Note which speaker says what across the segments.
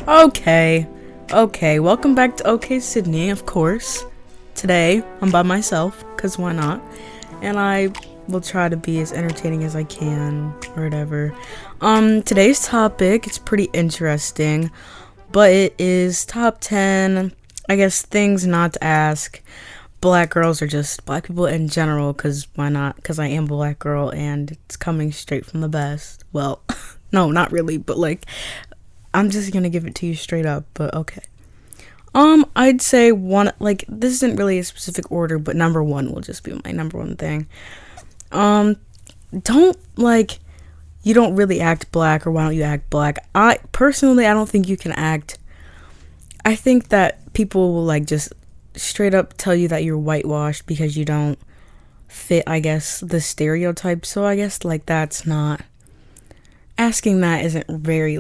Speaker 1: Okay. Okay, welcome back to OK Sydney, of course. Today, I'm by myself, because why not? And I will try to be as entertaining as I can, or whatever. Today's topic, it's pretty interesting, but it is top 10, I guess, things not to ask black girls or just black people in general, because why not? Because I am a black girl, and it's coming straight from the best. Well, no, not really, but I'm just gonna give it to you straight up, but okay. I'd say one, this isn't really a specific order, but number one will just be my number one thing. Don't, you don't really act black, or why don't you act black? I don't think you can act. I think that people will, just straight up tell you that you're whitewashed because you don't fit, I guess, the stereotype, so I guess, that's not, asking that isn't very,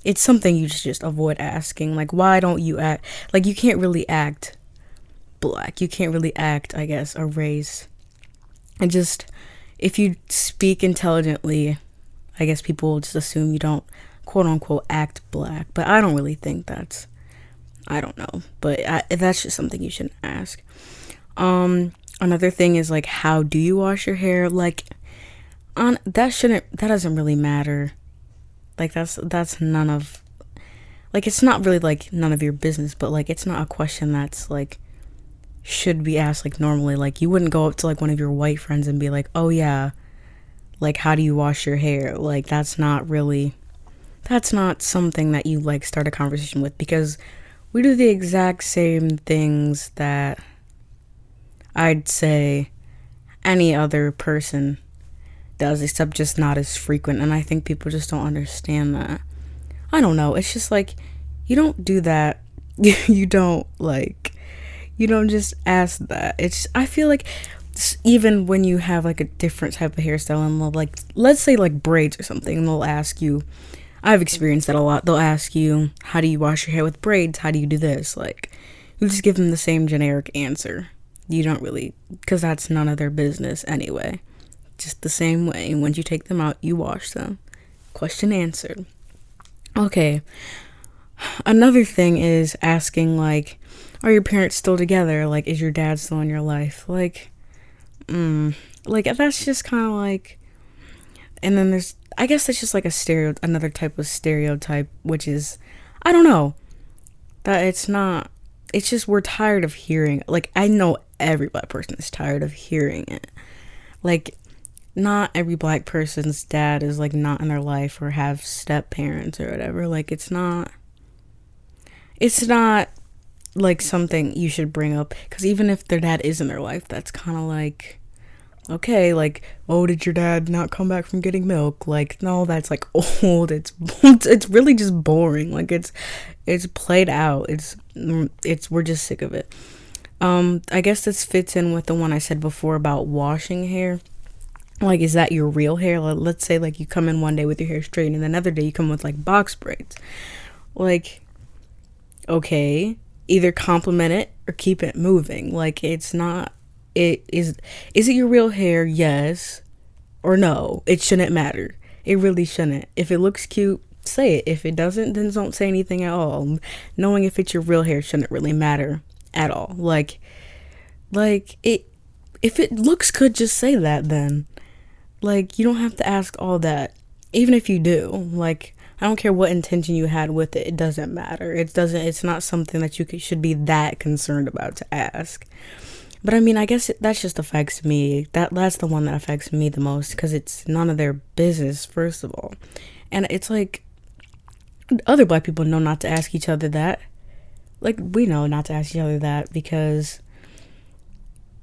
Speaker 1: it's something you just avoid asking. Why don't you act? You can't really act black. You can't really act, I guess, a race. And just, if you speak intelligently, I guess people will just assume you don't, quote unquote, act black. But I don't really think I don't know. But that's just something you shouldn't ask. Another thing is, how do you wash your hair? That doesn't really matter. That's none of, it's not really, none of your business, but, it's not a question that's, should be asked, normally. You wouldn't go up to, one of your white friends and be like, oh, yeah, how do you wash your hair? That's not something that you, start a conversation with, because we do the exact same things that I'd say any other person does, except just not as frequent, and I think people just don't understand that. I don't know, it's just you don't do that. you don't just ask that. I feel even when you have a different type of hairstyle, and they'll let's say braids or something, and they'll ask you, I've experienced that a lot, they'll ask you, how do you wash your hair with braids, how do you do this? You just give them the same generic answer. You don't really, because that's none of their business anyway. Just the same way. Once you take them out, you wash them. Question answered. Okay. Another thing is asking, are your parents still together? Is your dad still in your life? That's just kind of and then there's, I guess that's just another type of stereotype, which is, I don't know, that it's not, it's just we're tired of hearing, I know every black person is tired of hearing it. Not every black person's dad is not in their life or have step parents or whatever. It's not something you should bring up, because even if their dad is in their life, that's kind of okay, oh, did your dad not come back from getting milk? No, that's old. It's really just boring. It's played out. We're just sick of it. I guess this fits in with the one I said before about washing hair. Is that your real hair? Let's say you come in one day with your hair straight, and another day you come with box braids. Okay, either compliment it or keep it moving. It's not, is it your real hair? Yes or no. It shouldn't matter. It really shouldn't. If it looks cute, say it. If it doesn't, then don't say anything at all. Knowing if it's your real hair shouldn't really matter at all. If it looks good, just say that then. You don't have to ask all that. Even if you do, I don't care what intention you had with it. It doesn't matter. It's not something that you should be that concerned about to ask. But I mean, I guess that just affects me. That's the one that affects me the most, because it's none of their business, first of all. And it's other black people know not to ask each other that. We know not to ask each other that, because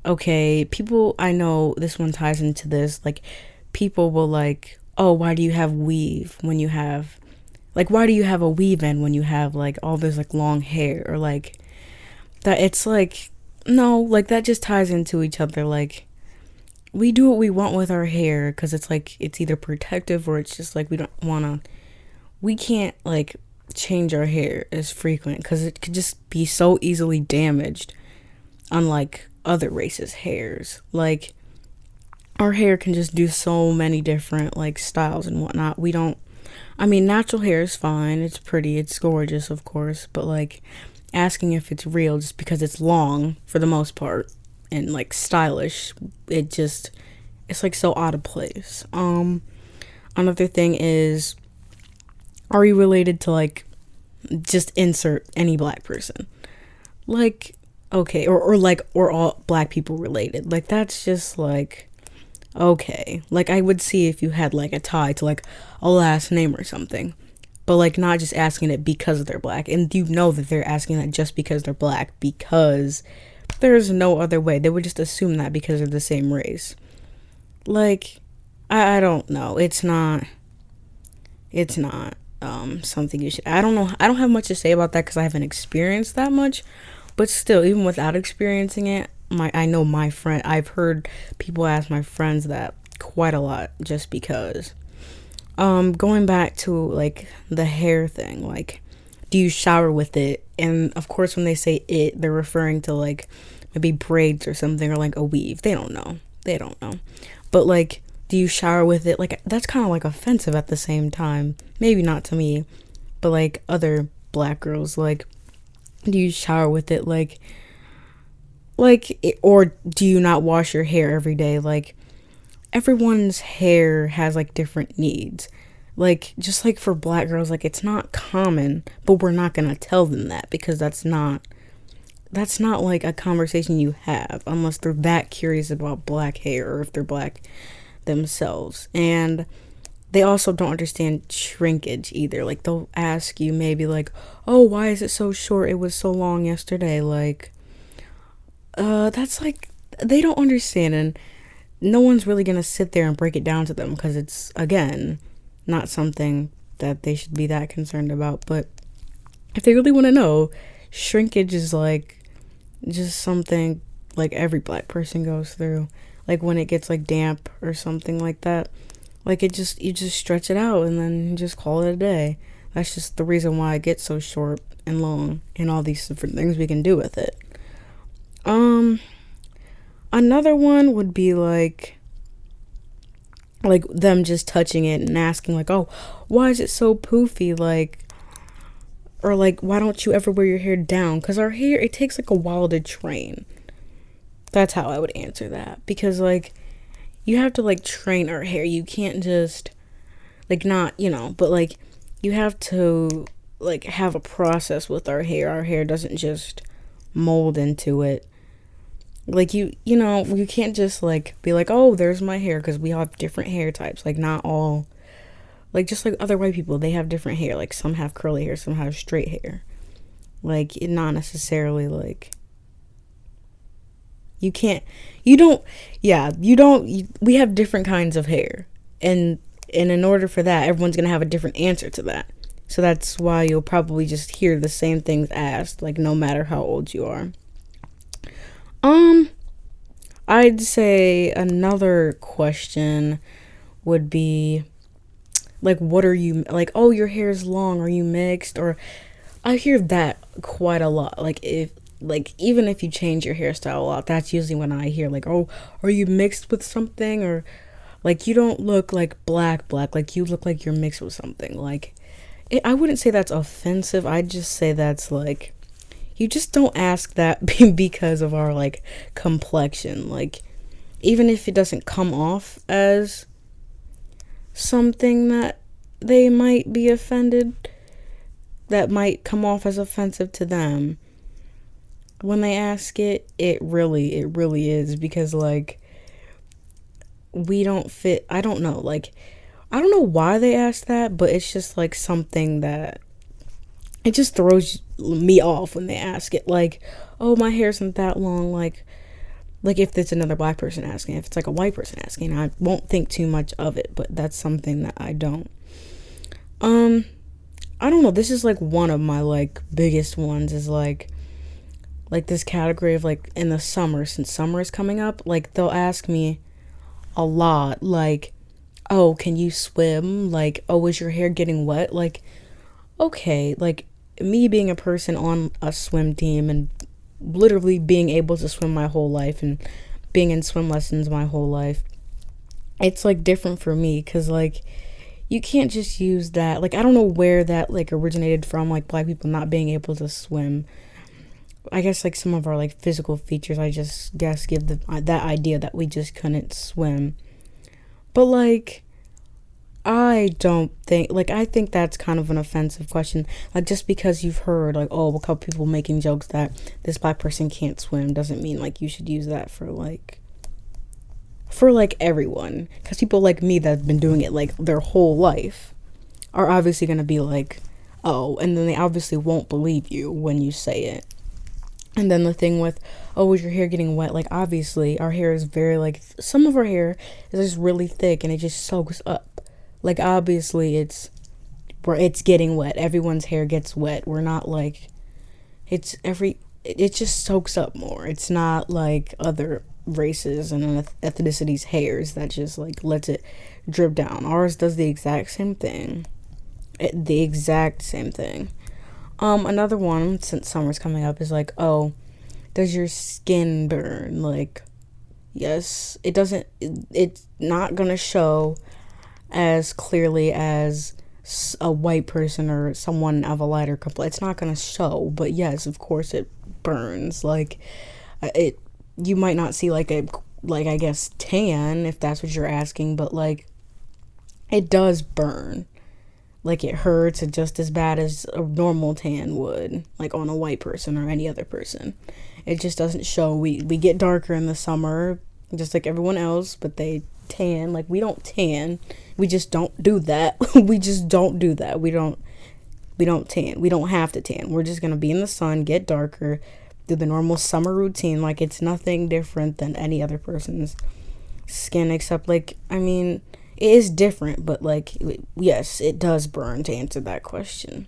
Speaker 1: okay, people, I know this one ties into this, people will oh, why do you have weave when you have, why do you have a weave in when you have, all this, long hair, or, that it's, no, that just ties into each other, we do what we want with our hair, because it's, it's either protective, or it's just, we can't, change our hair as frequent, because it could just be so easily damaged, unlike other races' hairs. Our hair can just do so many different styles and whatnot. We don't I mean, natural hair is fine. It's pretty. It's gorgeous, of course. But like asking if it's real just because it's long for the most part and like stylish, it's like so out of place. Another thing is, are you related to like just insert any black person? Like, okay, or like, or all black people related. Like, that's just like, okay. Like, I would see if you had like a tie to like a last name or something, but like not just asking it because they're black. And you know that they're asking that just because they're black, because there's no other way. They would just assume that because they're the same race. Like, I don't know. It's not something you should. I don't know. I don't have much to say about that because I haven't experienced that much. But still, even without experiencing it, I know my friend. I've heard people ask my friends that quite a lot, just because. Going back to like the hair thing, like, do you shower with it? And of course, when they say it, they're referring to like maybe braids or something, or like a weave. They don't know. They don't know. But like, do you shower with it? Like, that's kind of like offensive at the same time. Maybe not to me, but like other black girls. Like, do you shower with it? Or do you not wash your hair every day? Like, everyone's hair has like different needs. Like, just like for black girls, like, it's not common, but we're not gonna tell them that because that's not like a conversation you have unless they're that curious about black hair or if they're black themselves. And they also don't understand shrinkage either. Like, they'll ask you maybe like, oh, why is it so short? It was so long yesterday. Like, that's like, they don't understand, and no one's really gonna sit there and break it down to them because it's, again, not something that they should be that concerned about. But if they really want to know, shrinkage is like just something like every black person goes through. Like, when it gets like damp or something like that, like, you just stretch it out and then you just call it a day. That's just the reason why it gets so short and long, and all these different things we can do with it. Another one would be like them just touching it and asking like, oh, why is it so poofy? Like, or like, why don't you ever wear your hair down? Because our hair, it takes like a while to train. That's how I would answer that. Because like, you have to like train our hair. You can't just like, not, but like, you have to like have a process with our hair. Our hair doesn't just mold into it. Like, you can't just like be like, oh, there's my hair, because we all have different hair types. Like, not all, like, just like other white people, they have different hair. Like, some have curly hair, some have straight hair. Like, it not necessarily like, we have different kinds of hair, and in order for that, everyone's gonna have a different answer to that. So that's why you'll probably just hear the same things asked, like, no matter how old you are. I'd say another question would be like, what are you, like, oh, your hair is long, are you mixed? Or I hear that quite a lot. Even if you change your hairstyle a lot, that's usually when I hear like, oh, are you mixed with something? Or like, you don't look like black, like you look like you're mixed with something. Like, I wouldn't say that's offensive. I'd just say that's like, you just don't ask that because of our like complexion. Like, even if it doesn't come off as something that they might be offended, that might come off as offensive to them, when they ask it, it really is, because like, we don't fit. I don't know, like, I don't know why they ask that, but it's just like something that it just throws me off when they ask it. Like, oh, my hair isn't that long. Like if it's another black person asking, if it's like a white person asking, I won't think too much of it, but that's something that I don't. I don't know. This is like one of my like biggest ones, is like this category of like, in the summer, since summer is coming up, like, they'll ask me a lot, like, oh, can you swim? Like, oh, is your hair getting wet? Like, okay, like, me being a person on a swim team and literally being able to swim my whole life and being in swim lessons my whole life, it's like different for me, because like, you can't just use that. Like, I don't know where that like originated from, like black people not being able to swim. I guess like some of our like physical features, I just guess give that idea that we just couldn't swim. But like, I don't think, like, I think that's kind of an offensive question. Like, just because you've heard, like, oh, a couple people making jokes that this black person can't swim doesn't mean, like, you should use that for, like, everyone. Because people like me that have been doing it, like, their whole life are obviously going to be like, oh, and then they obviously won't believe you when you say it. And then the thing with, oh, is your hair getting wet? Like, obviously, our hair is very, like, some of our hair is just really thick and it just soaks up. Like, obviously, it's getting wet. Everyone's hair gets wet. We're not, like, it just soaks up more. It's not like other races and ethnicities' hairs that just, like, lets it drip down. Ours does the exact same thing. The exact same thing. Another one, since summer's coming up, is like, oh, does your skin burn? Like, yes, it's not gonna show as clearly as a white person or someone of a lighter complexion. It's not gonna show, but yes, of course it burns. Like, you might not see like I guess tan, if that's what you're asking, but like, it does burn. Like, it hurts just as bad as a normal tan would, like on a white person or any other person. It just doesn't show. We get darker in the summer, just like everyone else, but they tan. Like, we don't tan. We just don't do that. We just don't do that. We don't tan. We don't have to tan. We're just gonna be in the sun, get darker, do the normal summer routine. Like, it's nothing different than any other person's skin, except, like, I mean, it is different, but like, yes, it does burn, to answer that question.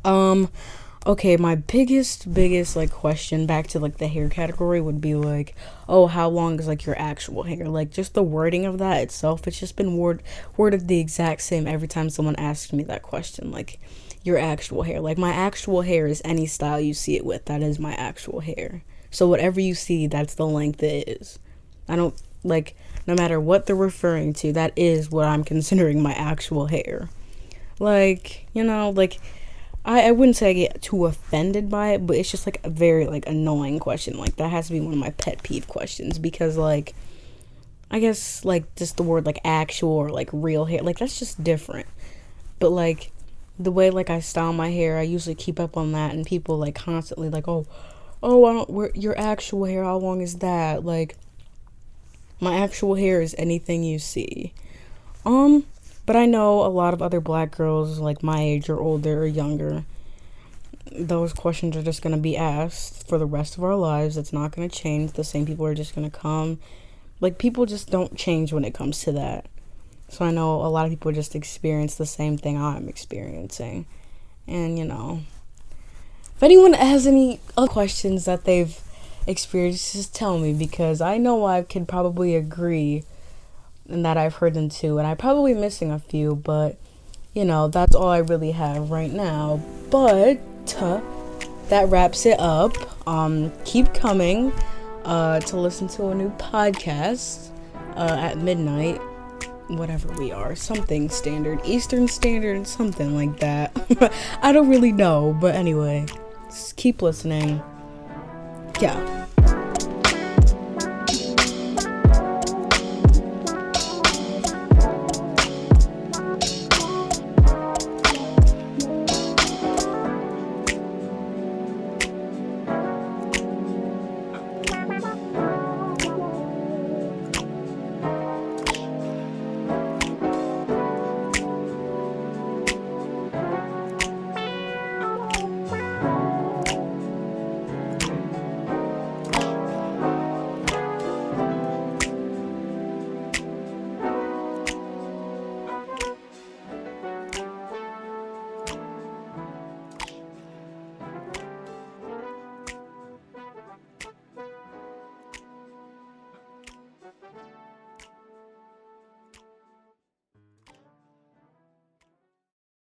Speaker 1: Okay, my biggest like question back to like the hair category would be like, oh, how long is like your actual hair? Like, just the wording of that itself, it's just been worded the exact same every time someone asks me that question. Like, your actual hair. Like, my actual hair is any style you see it with. That is my actual hair. So whatever you see, that's the length it is. I don't, like, no matter what they're referring to, that is what I'm considering my actual hair. Like, you know, like, I wouldn't say I get too offended by it, but it's just like a very like annoying question. Like, that has to be one of my pet peeve questions, because like, I guess like just the word like actual or like real hair, like, that's just different. But like, the way like I style my hair, I usually keep up on that, and people like constantly like, oh, I don't, where your actual hair, how long is that? Like, my actual hair is anything you see. But I know a lot of other black girls like my age or older or younger, those questions are just going to be asked for the rest of our lives. It's not going to change. The same people are just going to come. Like, people just don't change when it comes to that. So I know a lot of people just experience the same thing I'm experiencing. And, you know, if anyone has any other questions that they've experienced, just tell me, because I know I could probably agree and that I've heard them too, and I'm probably missing a few, but you know, that's all I really have right now. But that wraps it up. Keep coming to listen to a new podcast at midnight, whatever we are, something standard, Eastern Standard, something like that. I don't really know, but anyway, just keep listening. Yeah.